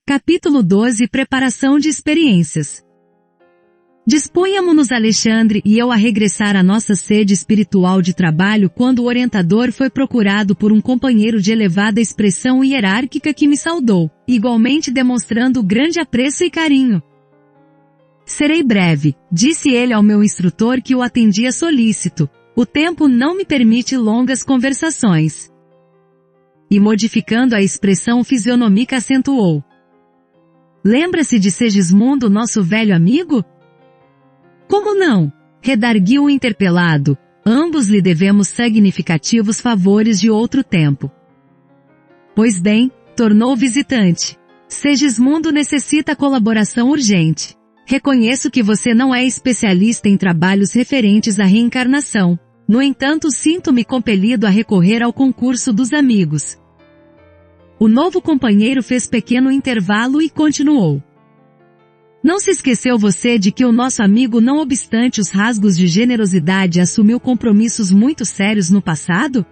Capítulo 12 Preparação de experiências. Dispunhamo-nos Alexandre e eu a regressar à nossa sede espiritual de trabalho quando o orientador foi procurado por um companheiro de elevada expressão hierárquica que me saudou, igualmente demonstrando grande apreço e carinho. Serei breve, disse ele ao meu instrutor que o atendia solícito. O tempo não me permite longas conversações. E modificando a expressão fisionômica acentuou. Lembra-se de Segismundo, nosso velho amigo? Como não? Redarguiu o interpelado. Ambos lhe devemos significativos favores de outro tempo. Pois bem, tornou o visitante. Segismundo necessita colaboração urgente. Reconheço que você não é especialista em trabalhos referentes à reencarnação. No entanto, sinto-me compelido a recorrer ao concurso dos amigos. O novo companheiro fez pequeno intervalo e continuou. Não se esqueceu você de que o nosso amigo, não obstante os rasgos de generosidade, assumiu compromissos muito sérios no passado?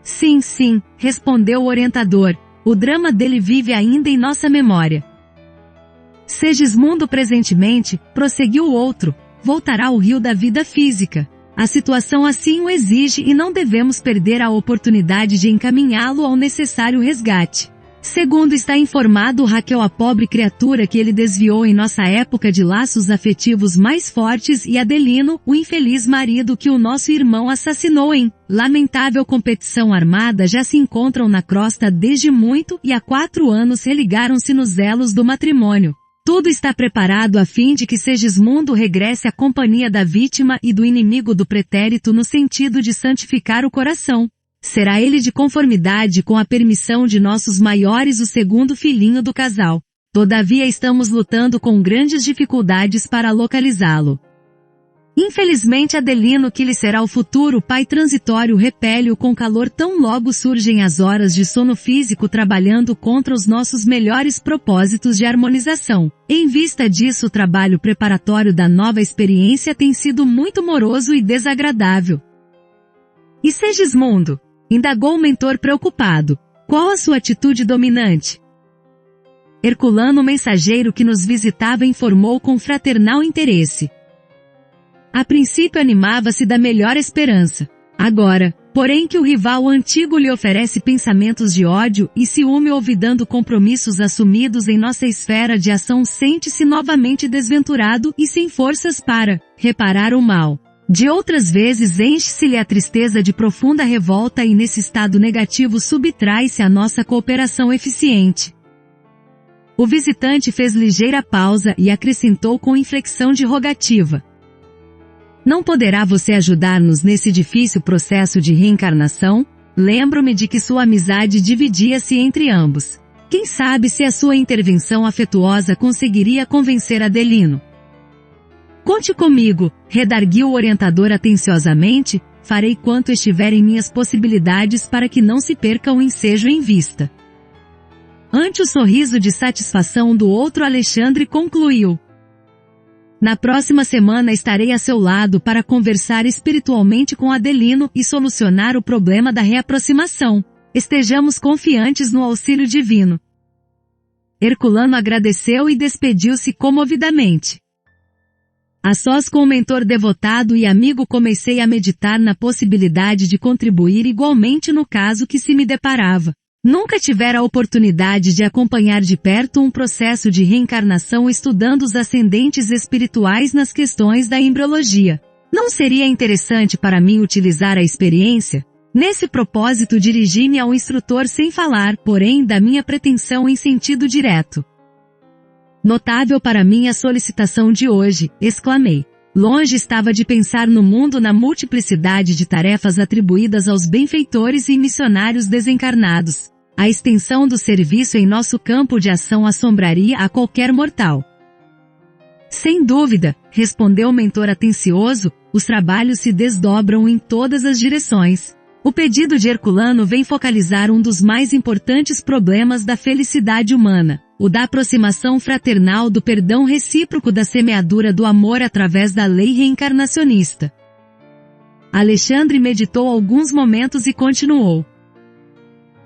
Sim, respondeu o orientador. O drama dele vive ainda em nossa memória. Segismundo presentemente, prosseguiu o outro, voltará ao rio da vida física. A situação assim o exige e não devemos perder a oportunidade de encaminhá-lo ao necessário resgate. Segundo está informado Raquel, a pobre criatura que ele desviou em nossa época de laços afetivos mais fortes, e Adelino, o infeliz marido que o nosso irmão assassinou em lamentável competição armada, já se encontram na crosta desde muito e há 4 anos religaram-se nos elos do matrimônio. Tudo está preparado a fim de que Segismundo regresse à companhia da vítima e do inimigo do pretérito no sentido de santificar o coração. Será ele de conformidade com a permissão de nossos maiores o segundo filhinho do casal. Todavia estamos lutando com grandes dificuldades para localizá-lo. Infelizmente Adelino, que lhe será o futuro pai transitório, repele-o com calor tão logo surgem as horas de sono físico, trabalhando contra os nossos melhores propósitos de harmonização. Em vista disso, o trabalho preparatório da nova experiência tem sido muito moroso e desagradável. E Segismundo? Indagou o mentor preocupado. Qual a sua atitude dominante? Herculano, o mensageiro que nos visitava, informou com fraternal interesse. A princípio animava-se da melhor esperança. Agora, porém, que o rival antigo lhe oferece pensamentos de ódio e ciúme, olvidando compromissos assumidos em nossa esfera de ação, sente-se novamente desventurado e sem forças para reparar o mal. De outras vezes enche-se-lhe a tristeza de profunda revolta e nesse estado negativo subtrai-se a nossa cooperação eficiente. O visitante fez ligeira pausa e acrescentou com inflexão de rogativa. Não poderá você ajudar-nos nesse difícil processo de reencarnação? Lembro-me de que sua amizade dividia-se entre ambos. Quem sabe se a sua intervenção afetuosa conseguiria convencer Adelino? Conte comigo, redarguiu o orientador atenciosamente, farei quanto estiver em minhas possibilidades para que não se perca o ensejo em vista. Ante o sorriso de satisfação do outro, Alexandre concluiu. Na próxima semana estarei a seu lado para conversar espiritualmente com Adelino e solucionar o problema da reaproximação. Estejamos confiantes no auxílio divino. Herculano agradeceu e despediu-se comovidamente. A sós com o mentor devotado e amigo, comecei a meditar na possibilidade de contribuir igualmente no caso que se me deparava. Nunca tivera a oportunidade de acompanhar de perto um processo de reencarnação estudando os ascendentes espirituais nas questões da embriologia. Não seria interessante para mim utilizar a experiência? Nesse propósito dirigi-me ao instrutor sem falar, porém, da minha pretensão em sentido direto. Notável para mim a solicitação de hoje, exclamei. Longe estava de pensar no mundo na multiplicidade de tarefas atribuídas aos benfeitores e missionários desencarnados. A extensão do serviço em nosso campo de ação assombraria a qualquer mortal. Sem dúvida, respondeu o mentor atencioso, os trabalhos se desdobram em todas as direções. O pedido de Herculano vem focalizar um dos mais importantes problemas da felicidade humana, o da aproximação fraternal, do perdão recíproco, da semeadura do amor através da lei reencarnacionista. Alexandre meditou alguns momentos e continuou.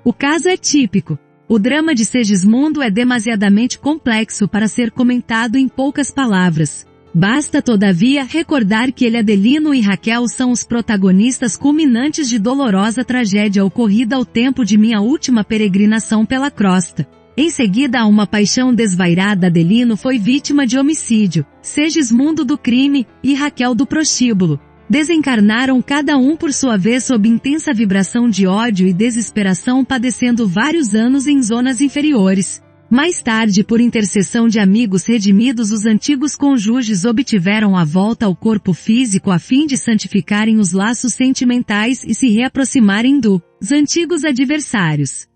O caso é típico. O drama de Segismundo é demasiadamente complexo para ser comentado em poucas palavras. Basta, todavia, recordar que ele, Adelino e Raquel são os protagonistas culminantes de dolorosa tragédia ocorrida ao tempo de minha última peregrinação pela crosta. Em seguida a uma paixão desvairada, Adelino foi vítima de homicídio, Segismundo do crime, e Raquel do prostíbulo. Desencarnaram cada um por sua vez sob intensa vibração de ódio e desesperação, padecendo vários anos em zonas inferiores. Mais tarde, por intercessão de amigos redimidos, os antigos cônjuges obtiveram a volta ao corpo físico a fim de santificarem os laços sentimentais e se reaproximarem dos antigos adversários.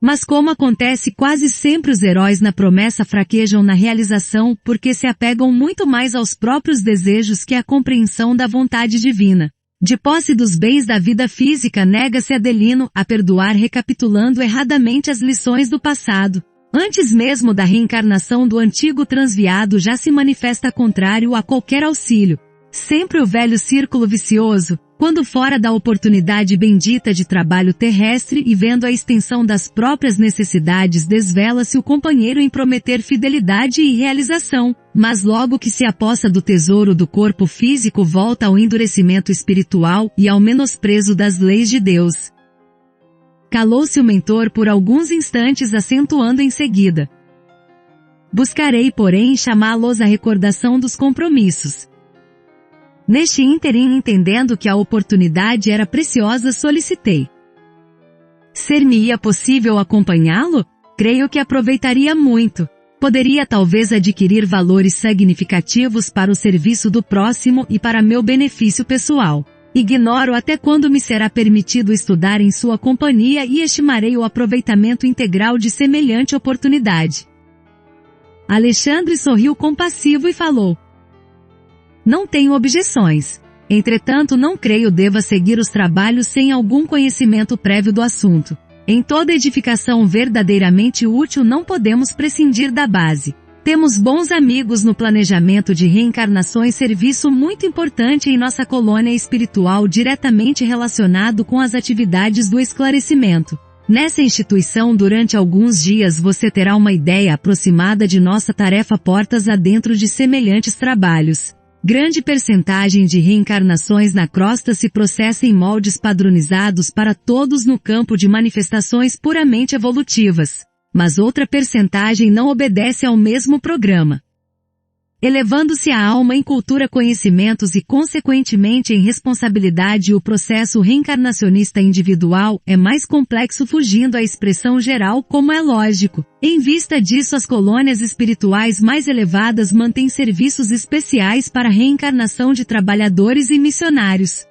Mas como acontece quase sempre, os heróis na promessa fraquejam na realização porque se apegam muito mais aos próprios desejos que à compreensão da vontade divina. De posse dos bens da vida física, nega-se Adelino a perdoar, recapitulando erradamente as lições do passado. Antes mesmo da reencarnação do antigo transviado, já se manifesta contrário a qualquer auxílio. Sempre o velho círculo vicioso. Quando fora da oportunidade bendita de trabalho terrestre e vendo a extensão das próprias necessidades, desvela-se o companheiro em prometer fidelidade e realização, mas logo que se apossa do tesouro do corpo físico, volta ao endurecimento espiritual e ao menosprezo das leis de Deus. Calou-se o mentor por alguns instantes, acentuando em seguida: buscarei, porém, chamá-los à recordação dos compromissos. Neste ínterim, entendendo que a oportunidade era preciosa, solicitei: ser-me-ia possível acompanhá-lo? Creio que aproveitaria muito. Poderia talvez adquirir valores significativos para o serviço do próximo e para meu benefício pessoal. Ignoro até quando me será permitido estudar em sua companhia e estimarei o aproveitamento integral de semelhante oportunidade. Alexandre sorriu compassivo e falou: não tenho objeções. Entretanto, não creio deva seguir os trabalhos sem algum conhecimento prévio do assunto. Em toda edificação verdadeiramente útil não podemos prescindir da base. Temos bons amigos no planejamento de reencarnações, serviço muito importante em nossa colônia espiritual diretamente relacionado com as atividades do esclarecimento. Nessa instituição, durante alguns dias você terá uma ideia aproximada de nossa tarefa portas adentro de semelhantes trabalhos. Grande percentagem de reencarnações na crosta se processa em moldes padronizados para todos no campo de manifestações puramente evolutivas. Mas outra percentagem não obedece ao mesmo programa. Elevando-se a alma em cultura, conhecimentos e consequentemente em responsabilidade, o processo reencarnacionista individual é mais complexo, fugindo à expressão geral, como é lógico. Em vista disso, as colônias espirituais mais elevadas mantêm serviços especiais para a reencarnação de trabalhadores e missionários.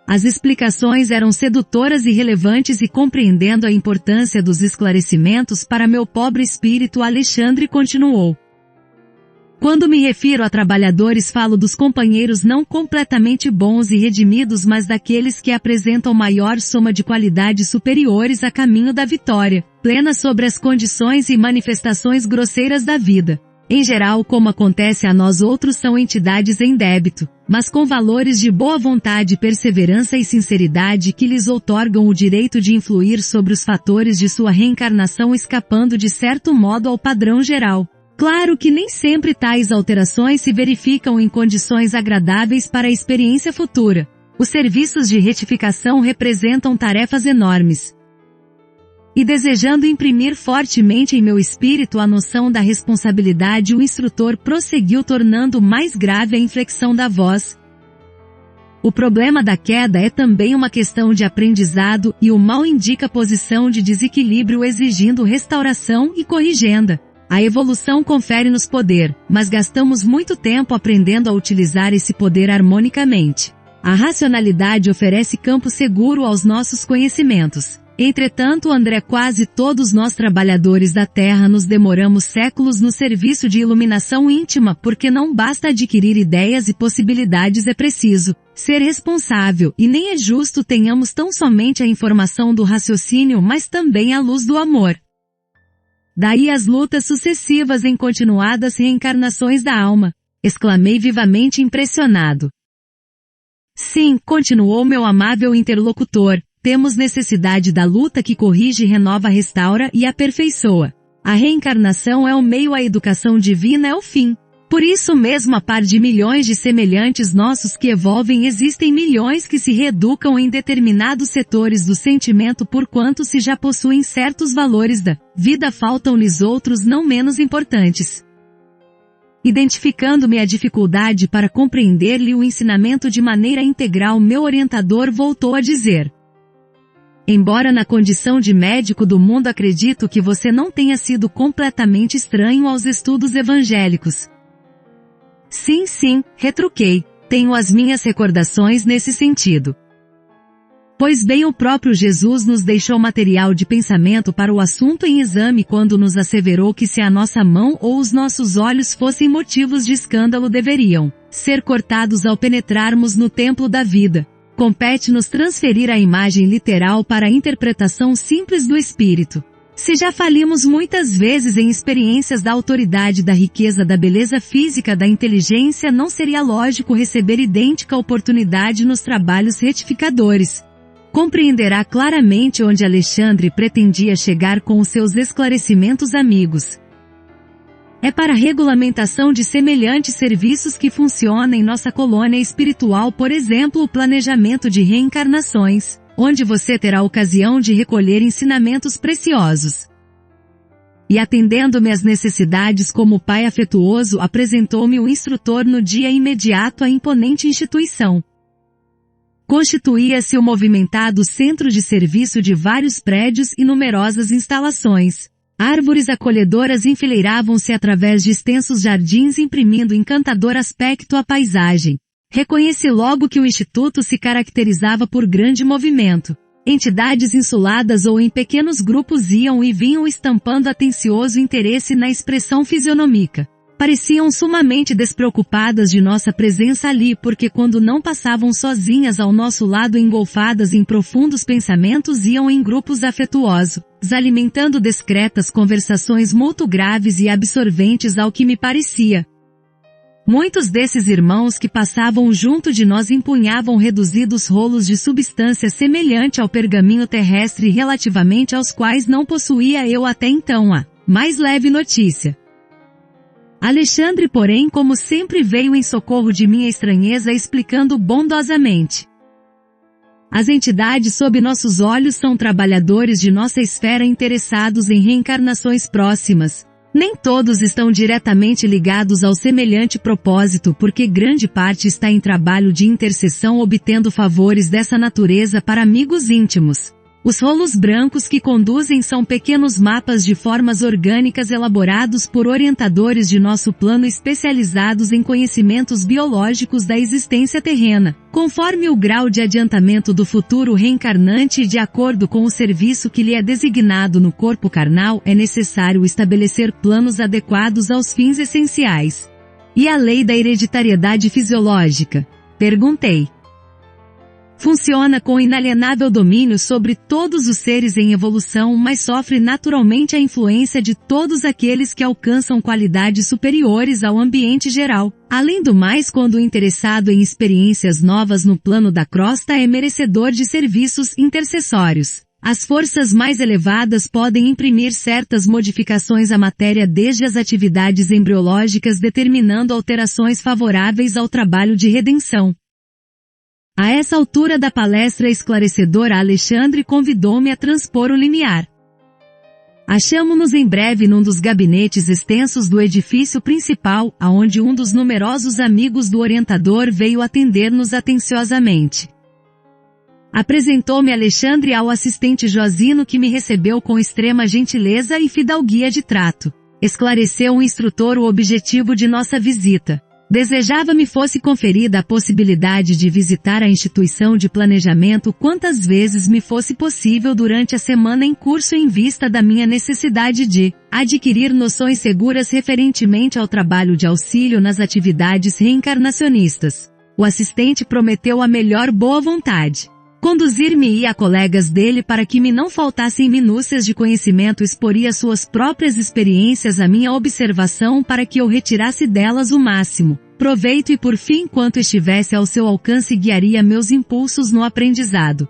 As explicações eram sedutoras e relevantes, e compreendendo a importância dos esclarecimentos para meu pobre espírito, Alexandre continuou: quando me refiro a trabalhadores, falo dos companheiros não completamente bons e redimidos, mas daqueles que apresentam maior soma de qualidades superiores a caminho da vitória plena sobre as condições e manifestações grosseiras da vida. Em geral, como acontece a nós outros, são entidades em débito, mas com valores de boa vontade, perseverança e sinceridade que lhes outorgam o direito de influir sobre os fatores de sua reencarnação, escapando de certo modo ao padrão geral. Claro que nem sempre tais alterações se verificam em condições agradáveis para a experiência futura. Os serviços de retificação representam tarefas enormes. E desejando imprimir fortemente em meu espírito a noção da responsabilidade, o instrutor prosseguiu, tornando mais grave a inflexão da voz: o problema da queda é também uma questão de aprendizado, e o mal indica posição de desequilíbrio exigindo restauração e corrigenda. A evolução confere-nos poder, mas gastamos muito tempo aprendendo a utilizar esse poder harmonicamente. A racionalidade oferece campo seguro aos nossos conhecimentos. Entretanto, André, quase todos nós trabalhadores da Terra nos demoramos séculos no serviço de iluminação íntima, porque não basta adquirir ideias e possibilidades, é preciso ser responsável, e nem é justo tenhamos tão somente a informação do raciocínio, mas também a luz do amor. Daí as lutas sucessivas em continuadas reencarnações da alma, exclamei vivamente impressionado. Sim, continuou meu amável interlocutor, temos necessidade da luta que corrige, renova, restaura e aperfeiçoa. A reencarnação é o meio, a educação divina é o fim. Por isso mesmo, a par de milhões de semelhantes nossos que evolvem, existem milhões que se reeducam em determinados setores do sentimento, porquanto se já possuem certos valores da vida, faltam-lhes outros não menos importantes. Identificando-me a dificuldade para compreender-lhe o ensinamento de maneira integral, meu orientador voltou a dizer: embora na condição de médico do mundo acredito que você não tenha sido completamente estranho aos estudos evangélicos. Sim, retruquei, tenho as minhas recordações nesse sentido. Pois bem, o próprio Jesus nos deixou material de pensamento para o assunto em exame quando nos asseverou que se a nossa mão ou os nossos olhos fossem motivos de escândalo, deveriam ser cortados ao penetrarmos no templo da vida. Compete-nos transferir a imagem literal para a interpretação simples do espírito. Se já falimos muitas vezes em experiências da autoridade, da riqueza, da beleza física, da inteligência, não seria lógico receber idêntica oportunidade nos trabalhos retificadores. Compreenderá claramente onde Alexandre pretendia chegar com os seus esclarecimentos, amigos. É para a regulamentação de semelhantes serviços que funciona em nossa colônia espiritual, por exemplo, o planejamento de reencarnações, onde você terá ocasião de recolher ensinamentos preciosos. E atendendo-me às necessidades como pai afetuoso, apresentou-me o instrutor no dia imediato à imponente instituição. Constituía-se o movimentado centro de serviço de vários prédios e numerosas instalações. Árvores acolhedoras enfileiravam-se através de extensos jardins, imprimindo encantador aspecto à paisagem. Reconheci logo que o Instituto se caracterizava por grande movimento. Entidades insuladas ou em pequenos grupos iam e vinham estampando atencioso interesse na expressão fisionômica. Pareciam sumamente despreocupadas de nossa presença ali, porque quando não passavam sozinhas ao nosso lado engolfadas em profundos pensamentos, iam em grupos afetuosos, alimentando discretas conversações muito graves e absorventes, ao que me parecia. Muitos desses irmãos que passavam junto de nós empunhavam reduzidos rolos de substância semelhante ao pergaminho terrestre, relativamente aos quais não possuía eu até então a mais leve notícia. Alexandre, porém, como sempre, veio em socorro de minha estranheza, explicando bondosamente: as entidades sob nossos olhos são trabalhadores de nossa esfera interessados em reencarnações próximas. Nem todos estão diretamente ligados ao semelhante propósito, porque grande parte está em trabalho de intercessão, obtendo favores dessa natureza para amigos íntimos. Os rolos brancos que conduzem são pequenos mapas de formas orgânicas elaborados por orientadores de nosso plano especializados em conhecimentos biológicos da existência terrena, conforme o grau de adiantamento do futuro reencarnante e de acordo com o serviço que lhe é designado no corpo carnal, é necessário estabelecer planos adequados aos fins essenciais. E a lei da hereditariedade fisiológica? Perguntei. Funciona com inalienável domínio sobre todos os seres em evolução, mas sofre naturalmente a influência de todos aqueles que alcançam qualidades superiores ao ambiente geral. Além do mais, quando o interessado em experiências novas no plano da crosta é merecedor de serviços intercessórios, as forças mais elevadas podem imprimir certas modificações à matéria, desde as atividades embriológicas, determinando alterações favoráveis ao trabalho de redenção. A essa altura da palestra esclarecedora, Alexandre convidou-me a transpor o limiar. Achamo-nos em breve num dos gabinetes extensos do edifício principal, aonde um dos numerosos amigos do orientador veio atender-nos atenciosamente. Apresentou-me Alexandre ao assistente Josino, que me recebeu com extrema gentileza e fidalguia de trato. Esclareceu o instrutor o objetivo de nossa visita. Desejava-me fosse conferida a possibilidade de visitar a instituição de planejamento quantas vezes me fosse possível durante a semana em curso, em vista da minha necessidade de adquirir noções seguras referentemente ao trabalho de auxílio nas atividades reencarnacionistas. O assistente prometeu a melhor boa vontade. Conduzir-me-ia a colegas dele para que me não faltassem minúcias de conhecimento, exporia suas próprias experiências à minha observação para que eu retirasse delas o máximo proveito e, por fim, quanto estivesse ao seu alcance, guiaria meus impulsos no aprendizado.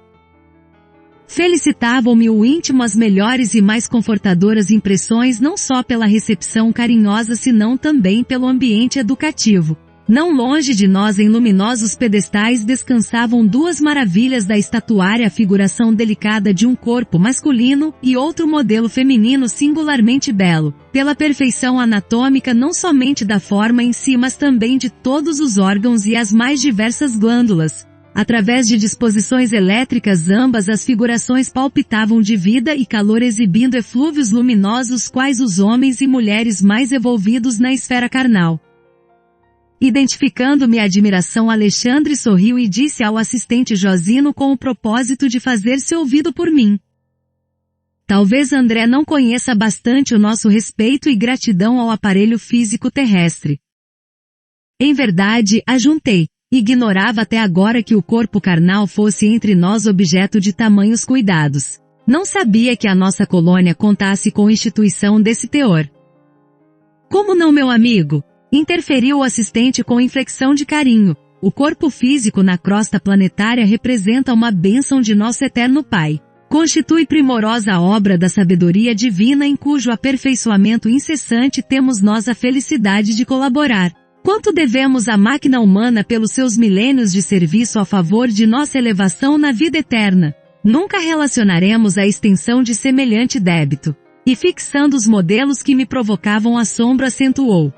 Felicitavam-me o íntimo as melhores e mais confortadoras impressões não só pela recepção carinhosa senão também pelo ambiente educativo. Não longe de nós em luminosos pedestais descansavam duas maravilhas da estatuária, a figuração delicada de um corpo masculino e outro modelo feminino singularmente belo, pela perfeição anatômica não somente da forma em si mas também de todos os órgãos e as mais diversas glândulas. Através de disposições elétricas ambas as figurações palpitavam de vida e calor exibindo eflúvios luminosos quais os homens e mulheres mais evolvidos na esfera carnal. Identificando minha admiração, Alexandre sorriu e disse ao assistente Josino com o propósito de fazer-se ouvido por mim. Talvez André não conheça bastante o nosso respeito e gratidão ao aparelho físico terrestre. Em verdade, ajuntei. Ignorava até agora que o corpo carnal fosse entre nós objeto de tamanhos cuidados. Não sabia que a nossa colônia contasse com instituição desse teor. Como não, meu amigo? Interferiu o assistente com inflexão de carinho. O corpo físico na crosta planetária representa uma bênção de nosso eterno Pai. Constitui primorosa obra da sabedoria divina em cujo aperfeiçoamento incessante temos nós a felicidade de colaborar. Quanto devemos à máquina humana pelos seus milênios de serviço a favor de nossa elevação na vida eterna? Nunca relacionaremos a extensão de semelhante débito. E fixando os modelos que me provocavam assombro acentuou.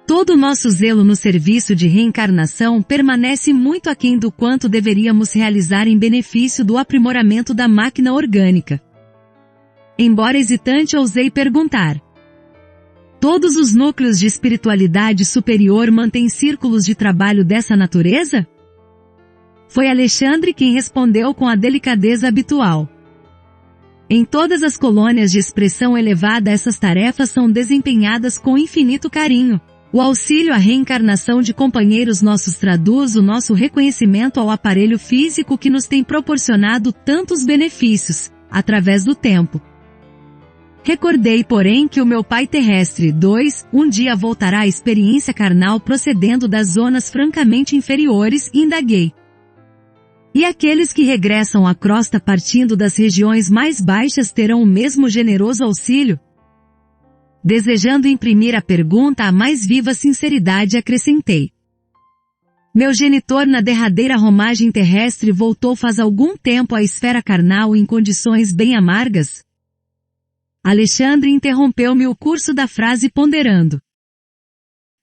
Todo o nosso zelo no serviço de reencarnação permanece muito aquém do quanto deveríamos realizar em benefício do aprimoramento da máquina orgânica. Embora hesitante, ousei perguntar. Todos os núcleos de espiritualidade superior mantêm círculos de trabalho dessa natureza? Foi Alexandre quem respondeu com a delicadeza habitual. Em todas as colônias de expressão elevada essas tarefas são desempenhadas com infinito carinho. O auxílio à reencarnação de companheiros nossos traduz o nosso reconhecimento ao aparelho físico que nos tem proporcionado tantos benefícios, através do tempo. Recordei, porém, que o meu pai terrestre, um dia voltará à experiência carnal procedendo das zonas francamente inferiores, e indaguei. E aqueles que regressam à crosta partindo das regiões mais baixas terão o mesmo generoso auxílio? Desejando imprimir à pergunta a mais viva sinceridade, acrescentei. Meu genitor na derradeira romagem terrestre voltou faz algum tempo à esfera carnal em condições bem amargas? Alexandre interrompeu-me o curso da frase ponderando.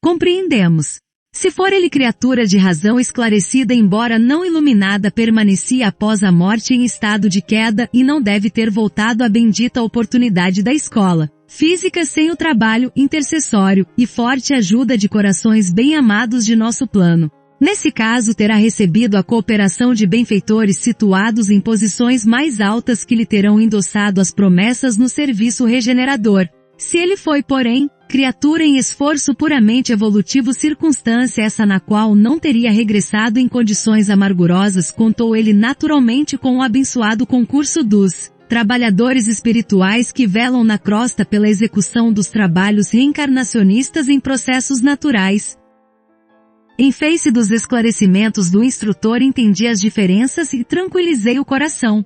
Compreendemos. Se for ele criatura de razão esclarecida embora não iluminada permanecia após a morte em estado de queda e não deve ter voltado à bendita oportunidade da escola física sem o trabalho intercessório e forte ajuda de corações bem amados de nosso plano. Nesse caso terá recebido a cooperação de benfeitores situados em posições mais altas que lhe terão endossado as promessas no serviço regenerador. Se ele foi, porém, criatura em esforço puramente evolutivo, circunstância essa na qual não teria regressado em condições amargurosas, contou ele naturalmente com o abençoado concurso dos trabalhadores espirituais que velam na crosta pela execução dos trabalhos reencarnacionistas em processos naturais. Em face dos esclarecimentos do instrutor entendi as diferenças e tranquilizei o coração.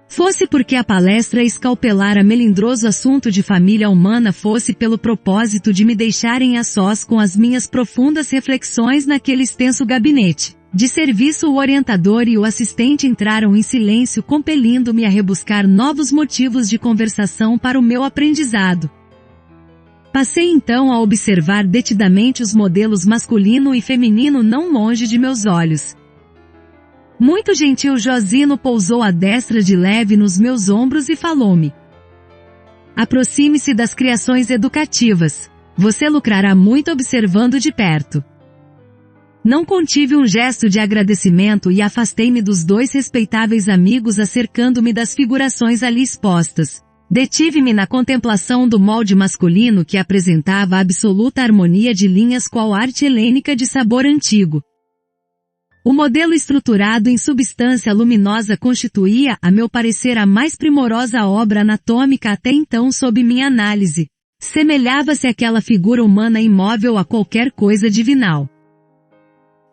Fosse porque a palestra escalpelara melindroso assunto de família humana, fosse pelo propósito de me deixarem a sós com as minhas profundas reflexões naquele extenso gabinete de serviço, o orientador e o assistente entraram em silêncio, compelindo-me a rebuscar novos motivos de conversação para o meu aprendizado. Passei então a observar detidamente os modelos masculino e feminino não longe de meus olhos. Muito gentil Josino pousou a destra de leve nos meus ombros e falou-me. Aproxime-se das criações educativas. Você lucrará muito observando de perto. Não contive um gesto de agradecimento e afastei-me dos dois respeitáveis amigos acercando-me das figurações ali expostas. Detive-me na contemplação do molde masculino que apresentava absoluta harmonia de linhas qual arte helênica de sabor antigo. O modelo estruturado em substância luminosa constituía, a meu parecer, a mais primorosa obra anatômica até então sob minha análise. Semelhava-se àquela figura humana imóvel a qualquer coisa divinal.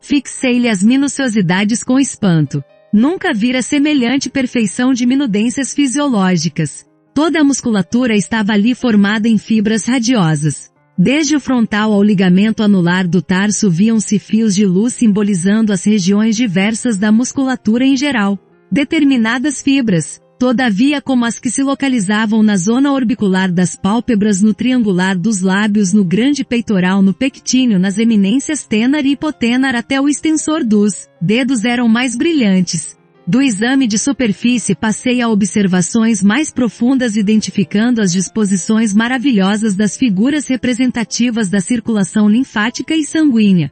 Fixei-lhe as minuciosidades com espanto. Nunca vira semelhante perfeição de minudências fisiológicas. Toda a musculatura estava ali formada em fibras radiosas. Desde o frontal ao ligamento anular do tarso viam-se fios de luz simbolizando as regiões diversas da musculatura em geral. Determinadas fibras, todavia, como as que se localizavam na zona orbicular das pálpebras, no triangular dos lábios, no grande peitoral, no pectíneo, nas eminências tenar e hipotenar até o extensor dos dedos, eram mais brilhantes. Do exame de superfície passei a observações mais profundas, identificando as disposições maravilhosas das figuras representativas da circulação linfática e sanguínea.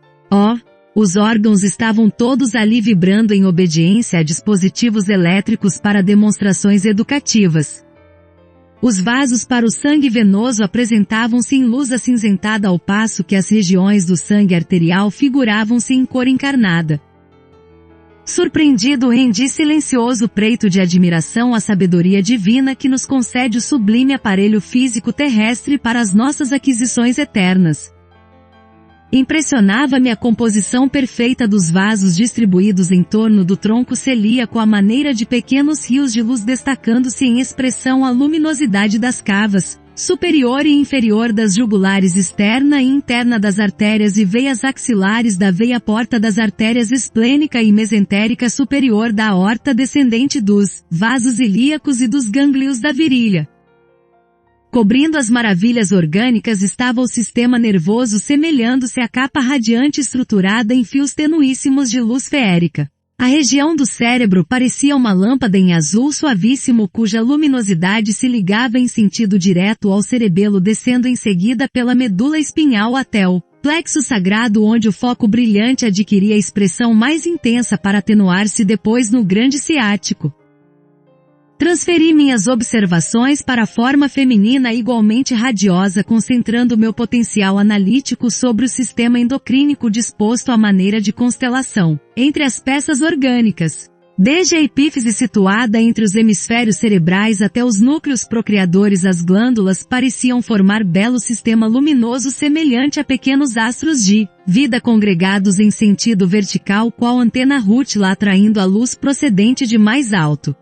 Os órgãos estavam todos ali vibrando em obediência a dispositivos elétricos para demonstrações educativas. Os vasos para o sangue venoso apresentavam-se em luz acinzentada, ao passo que as regiões do sangue arterial figuravam-se em cor encarnada. Surpreendido, rendi silencioso preito de admiração à sabedoria divina que nos concede o sublime aparelho físico terrestre para as nossas aquisições eternas. Impressionava-me a composição perfeita dos vasos distribuídos em torno do tronco celíaco, à maneira de pequenos rios de luz, destacando-se em expressão a luminosidade das cavas superior e inferior das jugulares, externa e interna das artérias e veias axilares, da veia porta das artérias esplênica e mesentérica superior, da aorta descendente, dos vasos ilíacos e dos gânglios da virilha. Cobrindo as maravilhas orgânicas estava o sistema nervoso, semelhando-se à capa radiante estruturada em fios tenuíssimos de luz feérica. A região do cérebro parecia uma lâmpada em azul suavíssimo, cuja luminosidade se ligava em sentido direto ao cerebelo, descendo em seguida pela medula espinhal até o plexo sagrado, onde o foco brilhante adquiria expressão mais intensa para atenuar-se depois no grande ciático. Transferi minhas observações para a forma feminina igualmente radiosa, concentrando meu potencial analítico sobre o sistema endocrínico disposto à maneira de constelação, entre as peças orgânicas. Desde a epífise situada entre os hemisférios cerebrais até os núcleos procriadores, as glândulas pareciam formar belo sistema luminoso semelhante a pequenos astros de vida congregados em sentido vertical, qual antena rútila atraindo a luz procedente de mais alto.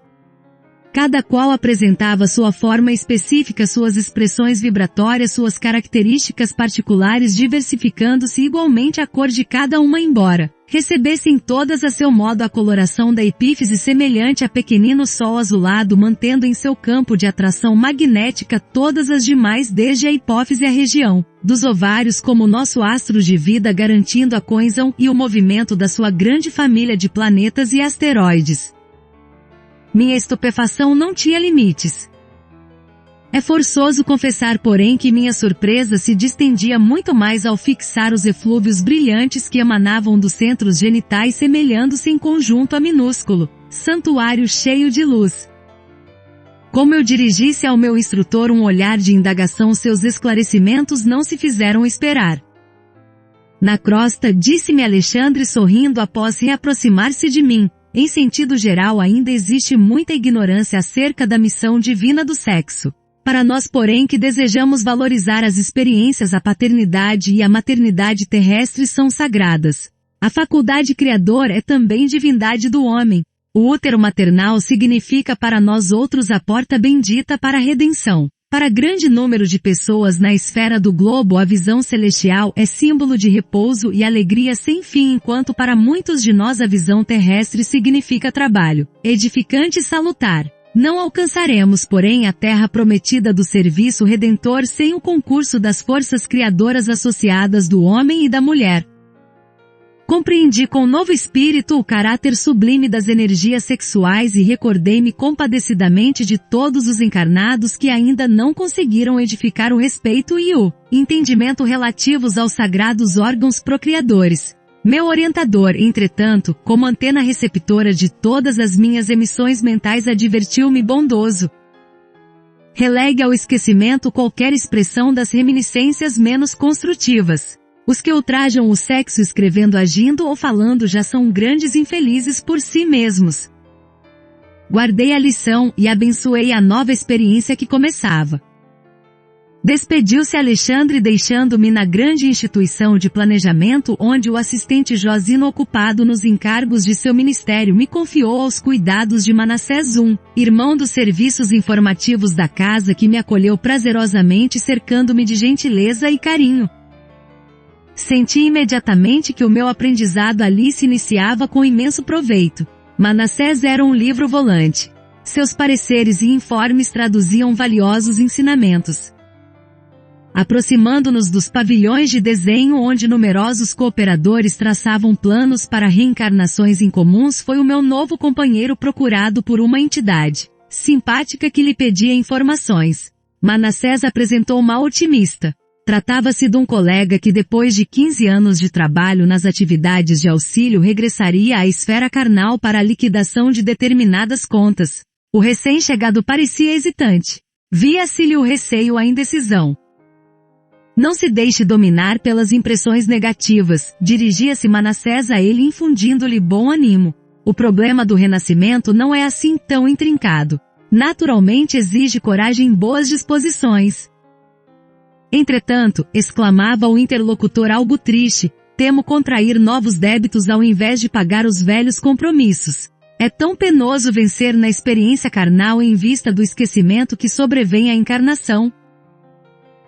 Cada qual apresentava sua forma específica, suas expressões vibratórias, suas características particulares, diversificando-se igualmente a cor de cada uma, embora recebessem todas a seu modo a coloração da epífise, semelhante a pequenino sol azulado, mantendo em seu campo de atração magnética todas as demais, desde a hipófise à região dos ovários, como nosso astro de vida, garantindo a coesão e o movimento da sua grande família de planetas e asteroides. Minha estupefação não tinha limites. É forçoso confessar, porém, que minha surpresa se distendia muito mais ao fixar os eflúvios brilhantes que emanavam dos centros genitais, semelhando-se em conjunto a minúsculo santuário cheio de luz. Como eu dirigisse ao meu instrutor um olhar de indagação, seus esclarecimentos não se fizeram esperar. Na crosta, disse-me Alexandre sorrindo após reaproximar-se de mim, em sentido geral ainda existe muita ignorância acerca da missão divina do sexo. Para nós, porém, que desejamos valorizar as experiências, a paternidade e a maternidade terrestres são sagradas. A faculdade criadora é também divindade do homem. O útero maternal significa para nós outros a porta bendita para a redenção. Para grande número de pessoas na esfera do globo, a visão celestial é símbolo de repouso e alegria sem fim, enquanto para muitos de nós a visão terrestre significa trabalho edificante e salutar. Não alcançaremos, porém, a terra prometida do serviço redentor sem o concurso das forças criadoras associadas do homem e da mulher. Compreendi com novo espírito o caráter sublime das energias sexuais e recordei-me compadecidamente de todos os encarnados que ainda não conseguiram edificar o respeito e o entendimento relativos aos sagrados órgãos procriadores. Meu orientador, entretanto, como antena receptora de todas as minhas emissões mentais, advertiu-me bondoso. Relegue ao esquecimento qualquer expressão das reminiscências menos construtivas. Os que ultrajam o sexo escrevendo, agindo ou falando já são grandes infelizes por si mesmos. Guardei a lição e abençoei a nova experiência que começava. Despediu-se Alexandre deixando-me na grande instituição de planejamento onde o assistente Josino, ocupado nos encargos de seu ministério, me confiou aos cuidados de Manassés I, irmão dos serviços informativos da casa, que me acolheu prazerosamente, cercando-me de gentileza e carinho. Senti imediatamente que o meu aprendizado ali se iniciava com imenso proveito. Manassés era um livro volante. Seus pareceres e informes traduziam valiosos ensinamentos. Aproximando-nos dos pavilhões de desenho onde numerosos cooperadores traçavam planos para reencarnações incomuns, foi o meu novo companheiro procurado por uma entidade simpática que lhe pedia informações. Manassés apresentou uma otimista. Tratava-se de um colega que, depois de 15 anos de trabalho nas atividades de auxílio, regressaria à esfera carnal para a liquidação de determinadas contas. O recém-chegado parecia hesitante. Via-se-lhe o receio, a indecisão. Não se deixe dominar pelas impressões negativas, dirigia-se Manassés a ele, infundindo-lhe bom ânimo. O problema do renascimento não é assim tão intrincado. Naturalmente exige coragem e boas disposições. Entretanto, exclamava o interlocutor algo triste, temo contrair novos débitos ao invés de pagar os velhos compromissos. É tão penoso vencer na experiência carnal em vista do esquecimento que sobrevém à encarnação.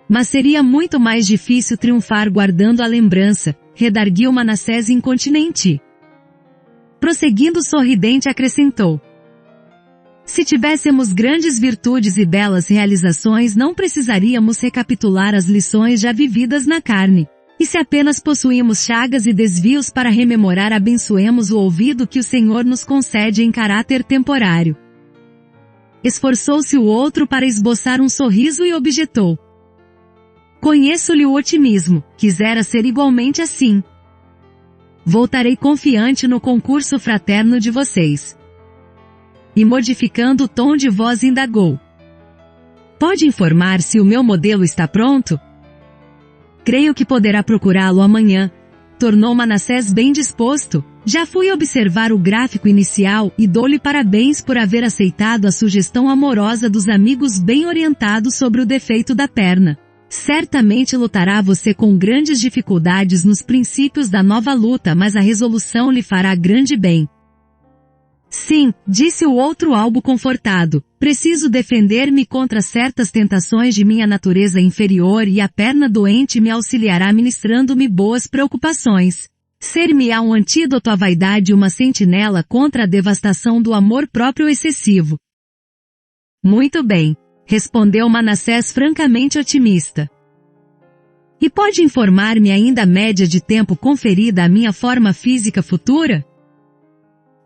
Mas seria muito mais difícil triunfar guardando a lembrança, redarguiu Manassés incontinente. Prosseguindo sorridente, acrescentou: se tivéssemos grandes virtudes e belas realizações, não precisaríamos recapitular as lições já vividas na carne. E se apenas possuímos chagas e desvios para rememorar, abençoemos o ouvido que o Senhor nos concede em caráter temporário. Esforçou-se o outro para esboçar um sorriso e objetou: conheço-lhe o otimismo, quisera ser igualmente assim. Voltarei confiante no concurso fraterno de vocês. E modificando o tom de voz indagou: pode informar se o meu modelo está pronto? Creio que poderá procurá-lo amanhã, tornou Manassés bem disposto. Já fui observar o gráfico inicial e dou-lhe parabéns por haver aceitado a sugestão amorosa dos amigos bem orientados sobre o defeito da perna. Certamente lutará você com grandes dificuldades nos princípios da nova luta, mas a resolução lhe fará grande bem. Sim, disse o outro algo confortado, preciso defender-me contra certas tentações de minha natureza inferior e a perna doente me auxiliará ministrando-me boas preocupações. Ser-me-á um antídoto à vaidade e uma sentinela contra a devastação do amor próprio excessivo. Muito bem, respondeu Manassés francamente otimista. E pode informar-me ainda a média de tempo conferida à minha forma física futura?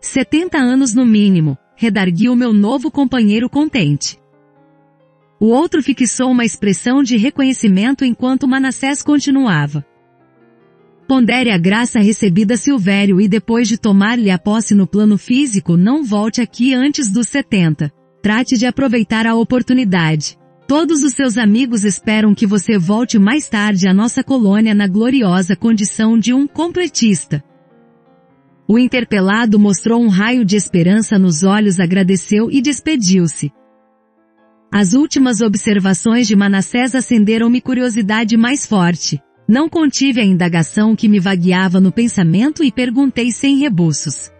70 anos no mínimo, redarguiu meu novo companheiro contente. O outro fixou uma expressão de reconhecimento enquanto Manassés continuava: pondere a graça recebida, Silvério, e depois de tomar-lhe a posse no plano físico, não volte aqui antes dos 70. Trate de aproveitar a oportunidade. Todos os seus amigos esperam que você volte mais tarde à nossa colônia na gloriosa condição de um completista. O interpelado mostrou um raio de esperança nos olhos, agradeceu e despediu-se. As últimas observações de Manassés acenderam-me curiosidade mais forte. Não contive a indagação que me vagueava no pensamento e perguntei sem rebuços: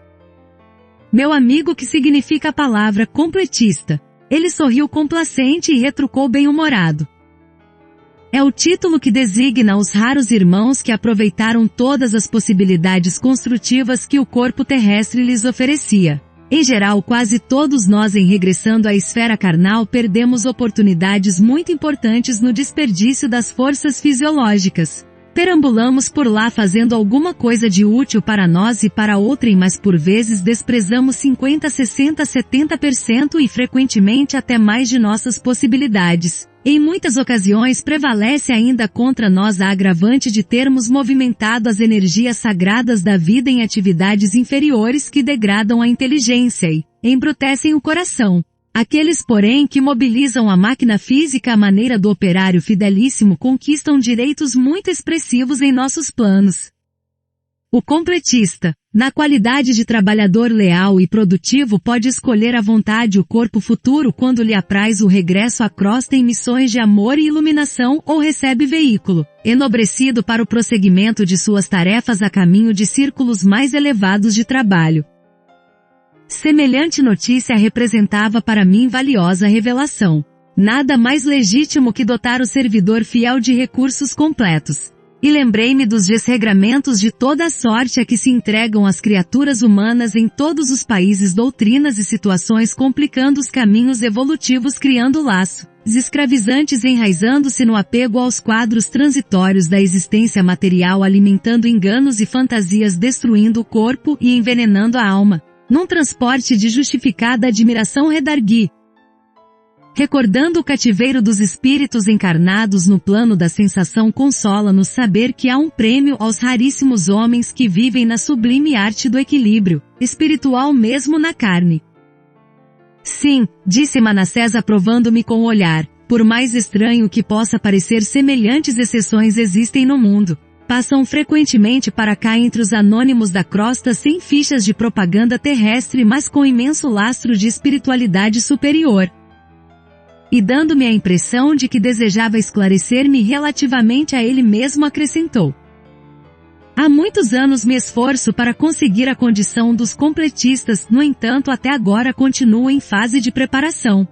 meu amigo, que significa a palavra completista? Ele sorriu complacente e retrucou bem-humorado: é o título que designa os raros irmãos que aproveitaram todas as possibilidades construtivas que o corpo terrestre lhes oferecia. Em geral, quase todos nós, em regressando à esfera carnal, perdemos oportunidades muito importantes no desperdício das forças fisiológicas. Perambulamos por lá fazendo alguma coisa de útil para nós e para outrem, mas por vezes desprezamos 50, 60, 70% e frequentemente até mais de nossas possibilidades. Em muitas ocasiões prevalece ainda contra nós a agravante de termos movimentado as energias sagradas da vida em atividades inferiores que degradam a inteligência e embrutecem o coração. Aqueles, porém, que mobilizam a máquina física à maneira do operário fidelíssimo conquistam direitos muito expressivos em nossos planos. O completista, na qualidade de trabalhador leal e produtivo, pode escolher à vontade o corpo futuro quando lhe apraz o regresso à crosta em missões de amor e iluminação, ou recebe veículo, enobrecido para o prosseguimento de suas tarefas a caminho de círculos mais elevados de trabalho. Semelhante notícia representava para mim valiosa revelação. Nada mais legítimo que dotar o servidor fiel de recursos completos. E lembrei-me dos desregramentos de toda a sorte a que se entregam as criaturas humanas em todos os países, doutrinas e situações, complicando os caminhos evolutivos, criando laços escravizantes, enraizando-se no apego aos quadros transitórios da existência material, alimentando enganos e fantasias, destruindo o corpo e envenenando a alma. Num transporte de justificada admiração redargui, recordando o cativeiro dos espíritos encarnados no plano da sensação, consola-nos saber que há um prêmio aos raríssimos homens que vivem na sublime arte do equilíbrio espiritual mesmo na carne. Sim, disse Manassés, aprovando-me com o olhar, por mais estranho que possa parecer, semelhantes exceções existem no mundo. Passam frequentemente para cá entre os anônimos da crosta sem fichas de propaganda terrestre, mas com imenso lastro de espiritualidade superior. E dando-me a impressão de que desejava esclarecer-me relativamente a ele mesmo, acrescentou: há muitos anos me esforço para conseguir a condição dos completistas, no entanto até agora continuo em fase de preparação.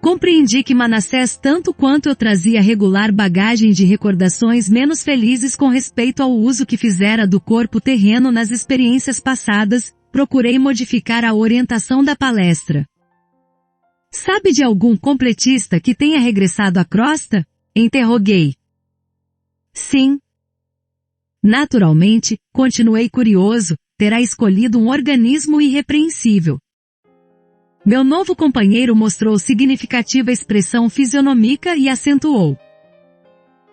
Compreendi que Manassés, tanto quanto eu, trazia regular bagagem de recordações menos felizes com respeito ao uso que fizera do corpo terreno nas experiências passadas. Procurei modificar a orientação da palestra. Sabe de algum completista que tenha regressado à crosta? Interroguei. Sim. Naturalmente, continuei curioso, terá escolhido um organismo irrepreensível. Meu novo companheiro mostrou significativa expressão fisionômica e acentuou: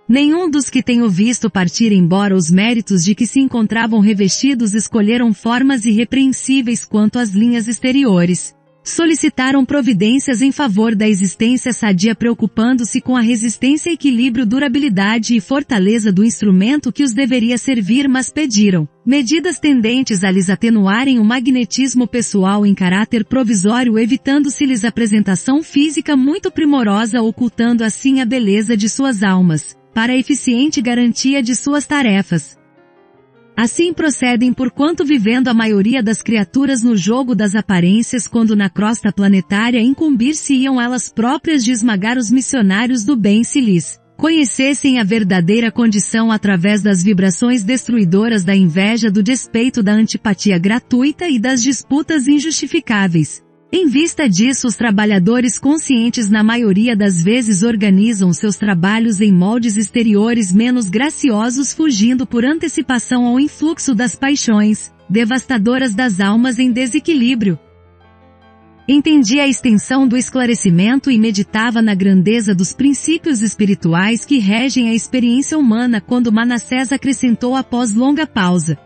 nenhum dos que tenho visto partir, embora os méritos de que se encontravam revestidos, escolheram formas irrepreensíveis quanto às linhas exteriores. Solicitaram providências em favor da existência sadia, preocupando-se com a resistência, equilíbrio, durabilidade e fortaleza do instrumento que os deveria servir, mas pediram medidas tendentes a lhes atenuarem o magnetismo pessoal em caráter provisório, evitando-se-lhes apresentação física muito primorosa, ocultando assim a beleza de suas almas, para a eficiente garantia de suas tarefas. Assim procedem, porquanto vivendo a maioria das criaturas no jogo das aparências, quando na crosta planetária incumbir-se-iam elas próprias de esmagar os missionários do bem, se lhes conhecessem a verdadeira condição através das vibrações destruidoras da inveja, do despeito, da antipatia gratuita e das disputas injustificáveis. Em vista disso, os trabalhadores conscientes na maioria das vezes organizam seus trabalhos em moldes exteriores menos graciosos, fugindo por antecipação ao influxo das paixões, devastadoras das almas em desequilíbrio. Entendi a extensão do esclarecimento e meditava na grandeza dos princípios espirituais que regem a experiência humana quando Manassés acrescentou após longa pausa: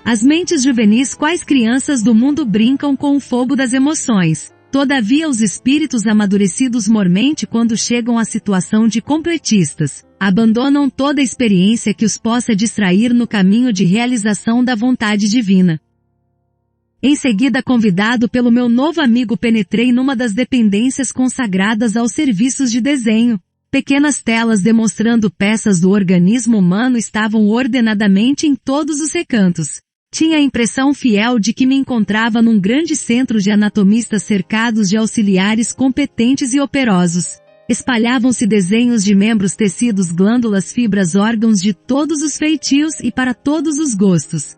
as mentes juvenis, quais crianças do mundo, brincam com o fogo das emoções. Todavia os espíritos amadurecidos, mormente quando chegam à situação de completistas, abandonam toda experiência que os possa distrair no caminho de realização da vontade divina. Em seguida, convidado pelo meu novo amigo, penetrei numa das dependências consagradas aos serviços de desenho. Pequenas telas demonstrando peças do organismo humano estavam ordenadamente em todos os recantos. Tinha a impressão fiel de que me encontrava num grande centro de anatomistas cercados de auxiliares competentes e operosos. Espalhavam-se desenhos de membros, tecidos, glândulas, fibras, órgãos de todos os feitios e para todos os gostos.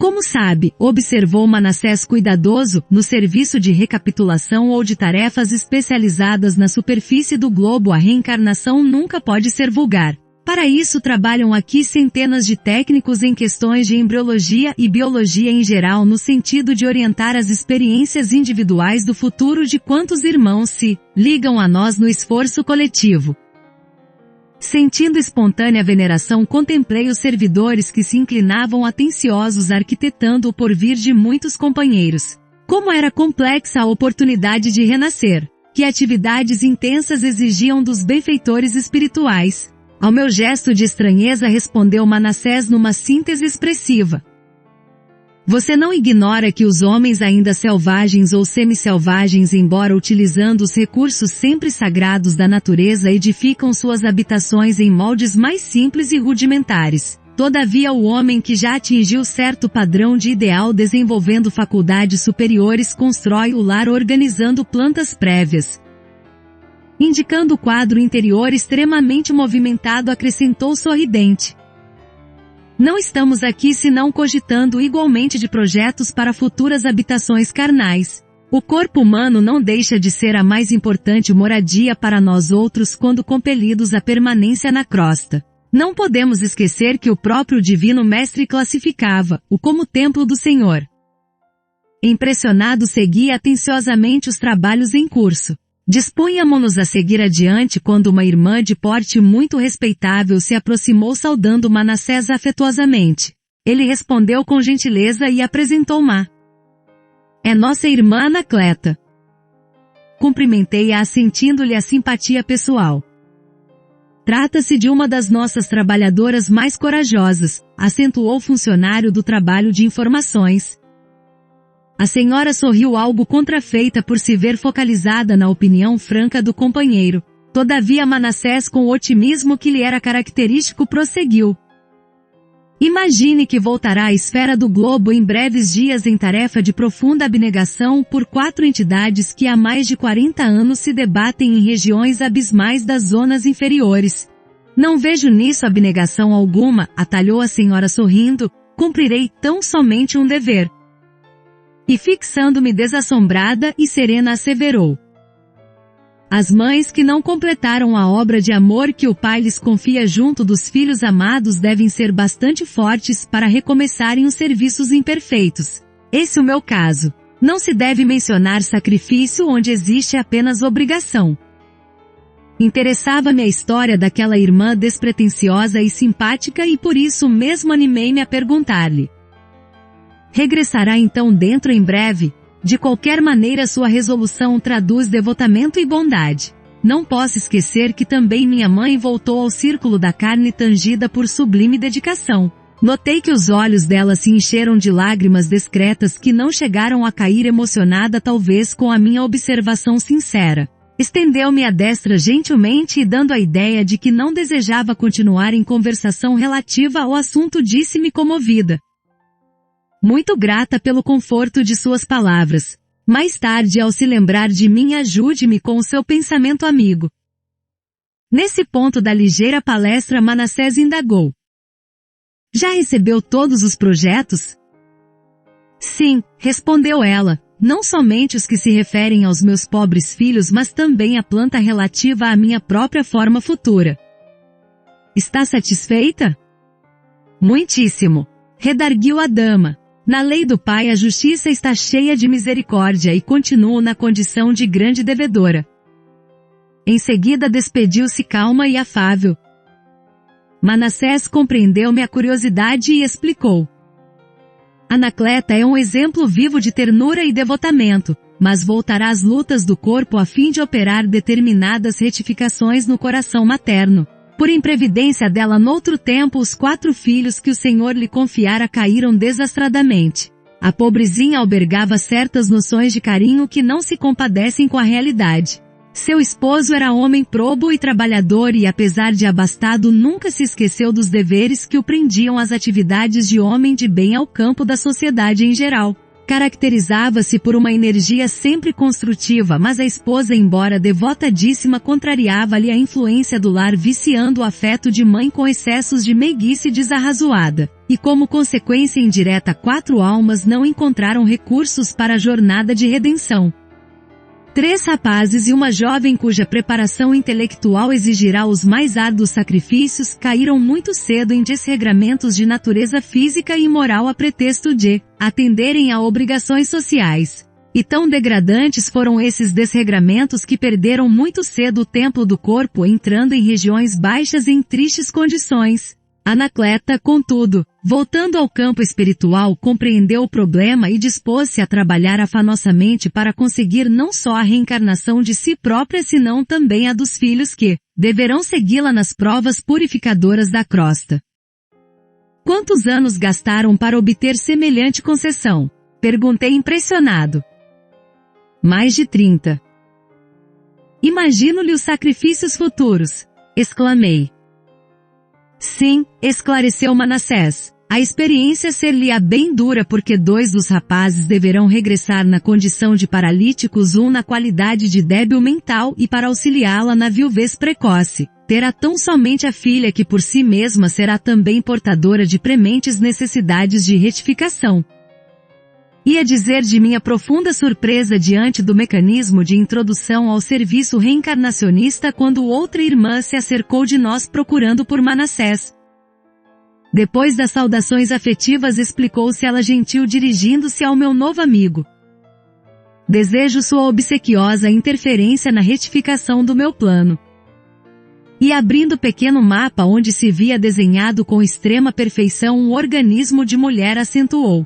Como sabe, observou Manassés cuidadoso, no serviço de recapitulação ou de tarefas especializadas na superfície do globo, a reencarnação nunca pode ser vulgar. Para isso trabalham aqui centenas de técnicos em questões de embriologia e biologia em geral, no sentido de orientar as experiências individuais do futuro de quantos irmãos se ligam a nós no esforço coletivo. Sentindo espontânea veneração, contemplei os servidores que se inclinavam atenciosos, arquitetando o porvir de muitos companheiros. Como era complexa a oportunidade de renascer! Que atividades intensas exigiam dos benfeitores espirituais! Ao meu gesto de estranheza respondeu Manassés numa síntese expressiva. Você não ignora que os homens ainda selvagens ou semi-selvagens, embora utilizando os recursos sempre sagrados da natureza, edificam suas habitações em moldes mais simples e rudimentares. Todavia o homem que já atingiu certo padrão de ideal desenvolvendo faculdades superiores constrói o lar organizando plantas prévias. Indicando o quadro interior extremamente movimentado, acrescentou sorridente. Não estamos aqui senão cogitando igualmente de projetos para futuras habitações carnais. O corpo humano não deixa de ser a mais importante moradia para nós outros quando compelidos à permanência na crosta. Não podemos esquecer que o próprio Divino Mestre classificava-o como templo do Senhor. Impressionado, segui atenciosamente os trabalhos em curso. Dispunhamo-nos a seguir adiante quando uma irmã de porte muito respeitável se aproximou saudando Manassés afetuosamente. Ele respondeu com gentileza e apresentou-ma. É nossa irmã Anacleta. Cumprimentei-a assentindo-lhe a simpatia pessoal. Trata-se de uma das nossas trabalhadoras mais corajosas, acentuou o funcionário do trabalho de informações. A senhora sorriu algo contrafeita por se ver focalizada na opinião franca do companheiro. Todavia Manassés, com o otimismo que lhe era característico, prosseguiu. Imagine que voltará à esfera do globo em breves dias em tarefa de profunda abnegação por 4 entidades que há mais de 40 anos se debatem em regiões abismais das zonas inferiores. Não vejo nisso abnegação alguma, atalhou a senhora sorrindo, cumprirei tão somente um dever. E fixando-me desassombrada e serena asseverou. As mães que não completaram a obra de amor que o pai lhes confia junto dos filhos amados devem ser bastante fortes para recomeçarem os serviços imperfeitos. Esse é o meu caso. Não se deve mencionar sacrifício onde existe apenas obrigação. Interessava-me a história daquela irmã despretensiosa e simpática e por isso mesmo animei-me a perguntar-lhe. Regressará então dentro em breve? De qualquer maneira sua resolução traduz devotamento e bondade. Não posso esquecer que também minha mãe voltou ao círculo da carne tangida por sublime dedicação. Notei que os olhos dela se encheram de lágrimas discretas que não chegaram a cair, emocionada talvez com a minha observação sincera. Estendeu-me a destra gentilmente e dando a ideia de que não desejava continuar em conversação relativa ao assunto disse-me comovida. Muito grata pelo conforto de suas palavras. Mais tarde, ao se lembrar de mim, ajude-me com o seu pensamento amigo. Nesse ponto da ligeira palestra, Manassés indagou. Já recebeu todos os projetos? Sim, respondeu ela, não somente os que se referem aos meus pobres filhos, mas também a planta relativa à minha própria forma futura. Está satisfeita? Muitíssimo, redarguiu a dama. Na lei do Pai a justiça está cheia de misericórdia e continuo na condição de grande devedora. Em seguida despediu-se calma e afável. Manassés compreendeu minha curiosidade e explicou. Anacleta é um exemplo vivo de ternura e devotamento, mas voltará às lutas do corpo a fim de operar determinadas retificações no coração materno. Por imprevidência dela noutro tempo os 4 filhos que o Senhor lhe confiara caíram desastradamente. A pobrezinha albergava certas noções de carinho que não se compadecem com a realidade. Seu esposo era homem probo e trabalhador e apesar de abastado nunca se esqueceu dos deveres que o prendiam às atividades de homem de bem ao campo da sociedade em geral. Caracterizava-se por uma energia sempre construtiva, mas a esposa, embora devotadíssima, contrariava-lhe a influência do lar, viciando o afeto de mãe com excessos de meiguice desarrazoada. E como consequência indireta, 4 almas não encontraram recursos para a jornada de redenção. 3 rapazes e uma jovem cuja preparação intelectual exigirá os mais árduos sacrifícios caíram muito cedo em desregramentos de natureza física e moral a pretexto de atenderem a obrigações sociais. E tão degradantes foram esses desregramentos que perderam muito cedo o templo do corpo, entrando em regiões baixas em tristes condições. Anacleta, contudo, Voltando ao campo espiritual, compreendeu o problema e dispôs-se a trabalhar afanosamente para conseguir não só a reencarnação de si própria, senão também a dos filhos que deverão segui-la nas provas purificadoras da crosta. Quantos anos gastaram para obter semelhante concessão? Perguntei impressionado. Mais de 30. Imagino-lhe os sacrifícios futuros, exclamei. Sim, esclareceu Manassés. A experiência ser-lhe-á bem dura porque 2 dos rapazes deverão regressar na condição de paralíticos, um na qualidade de débil mental e para auxiliá-la na viuvez precoce. Terá tão somente a filha que por si mesma será também portadora de prementes necessidades de retificação. Ia dizer de minha profunda surpresa diante do mecanismo de introdução ao serviço reencarnacionista quando outra irmã se acercou de nós procurando por Manassés. Depois das saudações afetivas explicou-se ela gentil dirigindo-se ao meu novo amigo. Desejo sua obsequiosa interferência na retificação do meu plano. E abrindo pequeno mapa onde se via desenhado com extrema perfeição um organismo de mulher, acentuou.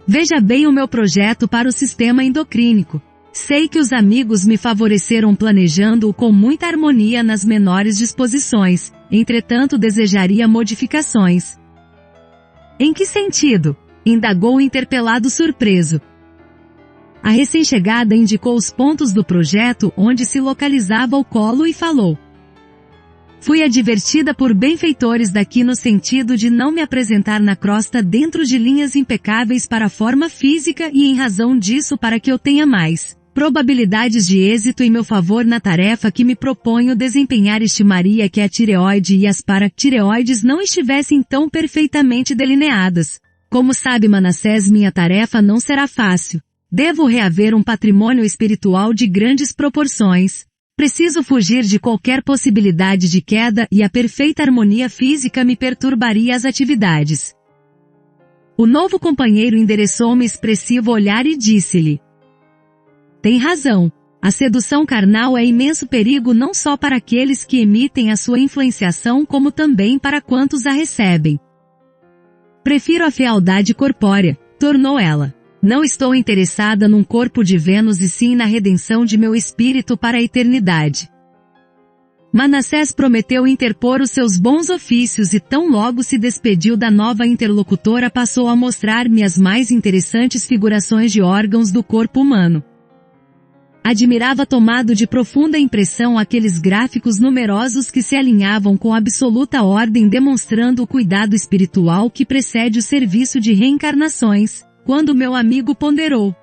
Veja bem o meu projeto para o sistema endocrínico. Sei que os amigos me favoreceram planejando-o com muita harmonia nas menores disposições, entretanto desejaria modificações. Em que sentido? Indagou o interpelado surpreso. A recém-chegada indicou os pontos do projeto onde se localizava o colo e falou. Fui advertida por benfeitores daqui no sentido de não me apresentar na crosta dentro de linhas impecáveis para a forma física e em razão disso para que eu tenha mais probabilidades de êxito em meu favor na tarefa que me proponho desempenhar. Estimaria que a tireoide e as paratireoides não estivessem tão perfeitamente delineadas. Como sabe Manassés, minha tarefa não será fácil. Devo reaver um patrimônio espiritual de grandes proporções. Preciso fugir de qualquer possibilidade de queda e a perfeita harmonia física me perturbaria as atividades. O novo companheiro endereçou-me expressivo olhar e disse-lhe. Tem razão. A sedução carnal é imenso perigo não só para aqueles que emitem a sua influenciação como também para quantos a recebem. Prefiro a fealdade corpórea, tornou ela. Não estou interessada num corpo de Vênus e sim na redenção de meu espírito para a eternidade. Manassés prometeu interpor os seus bons ofícios e tão logo se despediu da nova interlocutora passou a mostrar-me as mais interessantes figurações de órgãos do corpo humano. Admirava tomado de profunda impressão aqueles gráficos numerosos que se alinhavam com absoluta ordem demonstrando o cuidado espiritual que precede o serviço de reencarnações, quando meu amigo ponderou.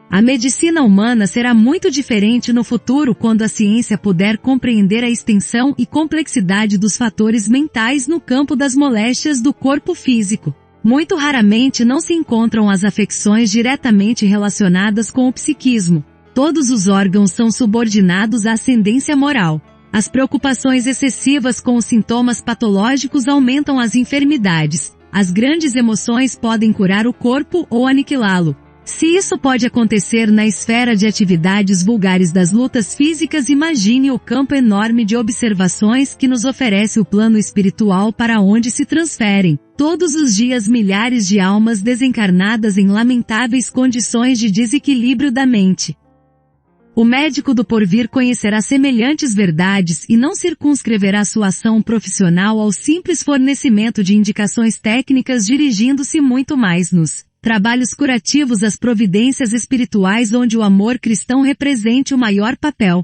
A medicina humana será muito diferente no futuro quando a ciência puder compreender a extensão e complexidade dos fatores mentais no campo das moléstias do corpo físico. Muito raramente não se encontram as afecções diretamente relacionadas com o psiquismo. Todos os órgãos são subordinados à ascendência moral. As preocupações excessivas com os sintomas patológicos aumentam as enfermidades. As grandes emoções podem curar o corpo ou aniquilá-lo. Se isso pode acontecer na esfera de atividades vulgares das lutas físicas, imagine o campo enorme de observações que nos oferece o plano espiritual para onde se transferem, todos os dias milhares de almas desencarnadas em lamentáveis condições de desequilíbrio da mente. O médico do porvir conhecerá semelhantes verdades e não circunscreverá sua ação profissional ao simples fornecimento de indicações técnicas, dirigindo-se muito mais nos trabalhos curativos às providências espirituais onde o amor cristão represente o maior papel.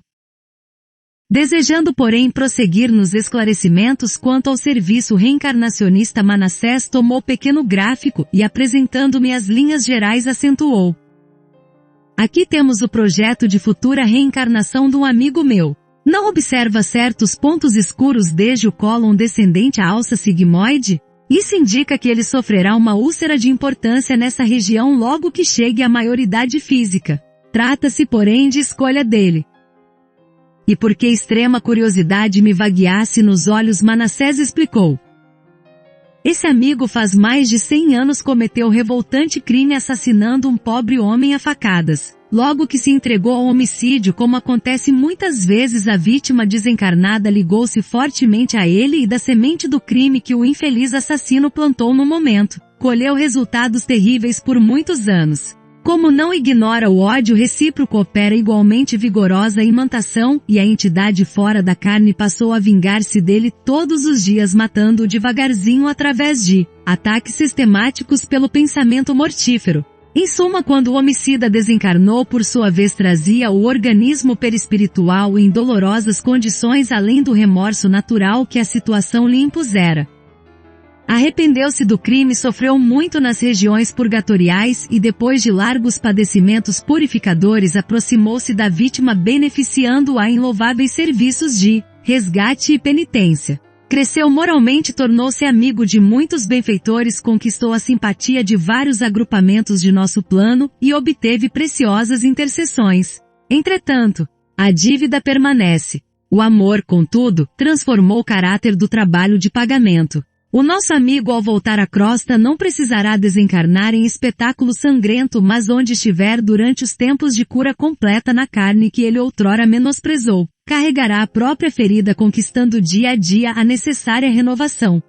Desejando, porém, prosseguir nos esclarecimentos quanto ao serviço reencarnacionista, Manassés tomou pequeno gráfico e apresentando-me as linhas gerais acentuou. Aqui temos o projeto de futura reencarnação de um amigo meu. Não observa certos pontos escuros desde o cólon descendente à alça sigmoide? Isso indica que ele sofrerá uma úlcera de importância nessa região logo que chegue à maioridade física. Trata-se, porém, de escolha dele. E porque extrema curiosidade me vagueasse nos olhos, Manassés explicou. Esse amigo faz mais de 100 anos cometeu revoltante crime assassinando um pobre homem a facadas. Logo que se entregou ao homicídio, como acontece muitas vezes, a vítima desencarnada ligou-se fortemente a ele e da semente do crime que o infeliz assassino plantou no momento, colheu resultados terríveis por muitos anos. Como não ignora, o ódio recíproco opera igualmente vigorosa imantação, e a entidade fora da carne passou a vingar-se dele todos os dias, matando-o devagarzinho através de ataques sistemáticos pelo pensamento mortífero. Em suma, quando o homicida desencarnou, por sua vez trazia o organismo perispiritual em dolorosas condições, além do remorso natural que a situação lhe impusera. Arrependeu-se do crime, sofreu muito nas regiões purgatoriais e, depois de largos padecimentos purificadores, aproximou-se da vítima, beneficiando-a em louváveis serviços de resgate e penitência. Cresceu moralmente, tornou-se amigo de muitos benfeitores, conquistou a simpatia de vários agrupamentos de nosso plano e obteve preciosas intercessões. Entretanto, a dívida permanece. O amor, contudo, transformou o caráter do trabalho de pagamento. O nosso amigo, ao voltar à crosta, não precisará desencarnar em espetáculo sangrento, mas onde estiver durante os tempos de cura completa na carne que ele outrora menosprezou, carregará a própria ferida, conquistando dia a dia a necessária renovação.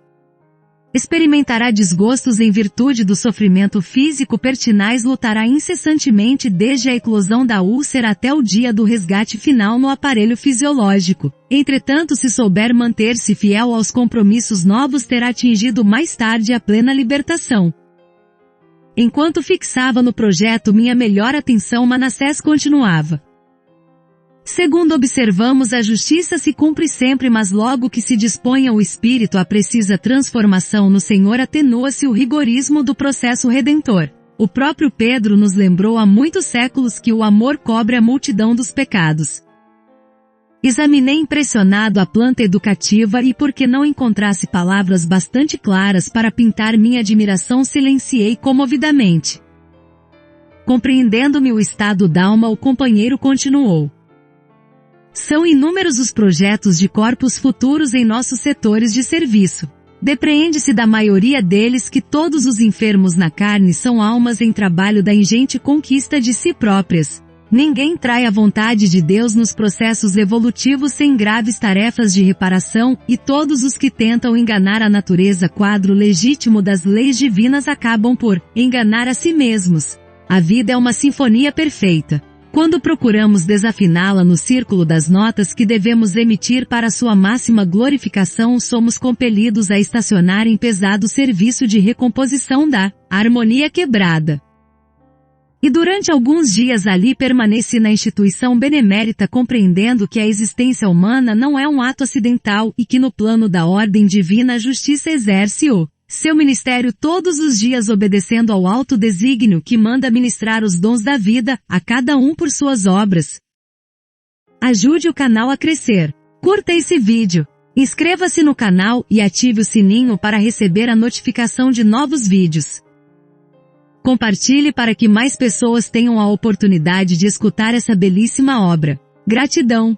Experimentará desgostos em virtude do sofrimento físico pertinaz, lutará incessantemente desde a eclosão da úlcera até o dia do resgate final no aparelho fisiológico. Entretanto, se souber manter-se fiel aos compromissos novos, terá atingido mais tarde a plena libertação. Enquanto fixava no projeto minha melhor atenção, Manassés continuava. Segundo observamos, a justiça se cumpre sempre, mas logo que se disponha o espírito à precisa transformação no Senhor, atenua-se o rigorismo do processo redentor. O próprio Pedro nos lembrou há muitos séculos que o amor cobre a multidão dos pecados. Examinei impressionado a planta educativa e, porque não encontrasse palavras bastante claras para pintar minha admiração, silenciei comovidamente. Compreendendo-me o estado d'alma, o companheiro continuou. São inúmeros os projetos de corpos futuros em nossos setores de serviço. Depreende-se da maioria deles que todos os enfermos na carne são almas em trabalho da ingente conquista de si próprias. Ninguém trai a vontade de Deus nos processos evolutivos sem graves tarefas de reparação, e todos os que tentam enganar a natureza, quadro legítimo das leis divinas, acabam por enganar a si mesmos. A vida é uma sinfonia perfeita. Quando procuramos desafiná-la no círculo das notas que devemos emitir para sua máxima glorificação, somos compelidos a estacionar em pesado serviço de recomposição da harmonia quebrada. E durante alguns dias ali permaneci na instituição benemérita, compreendendo que a existência humana não é um ato acidental e que no plano da ordem divina a justiça exerce o seu ministério todos os dias, obedecendo ao alto desígnio que manda ministrar os dons da vida, a cada um por suas obras. Ajude o canal a crescer. Curta esse vídeo. Inscreva-se no canal e ative o sininho para receber a notificação de novos vídeos. Compartilhe para que mais pessoas tenham a oportunidade de escutar essa belíssima obra. Gratidão.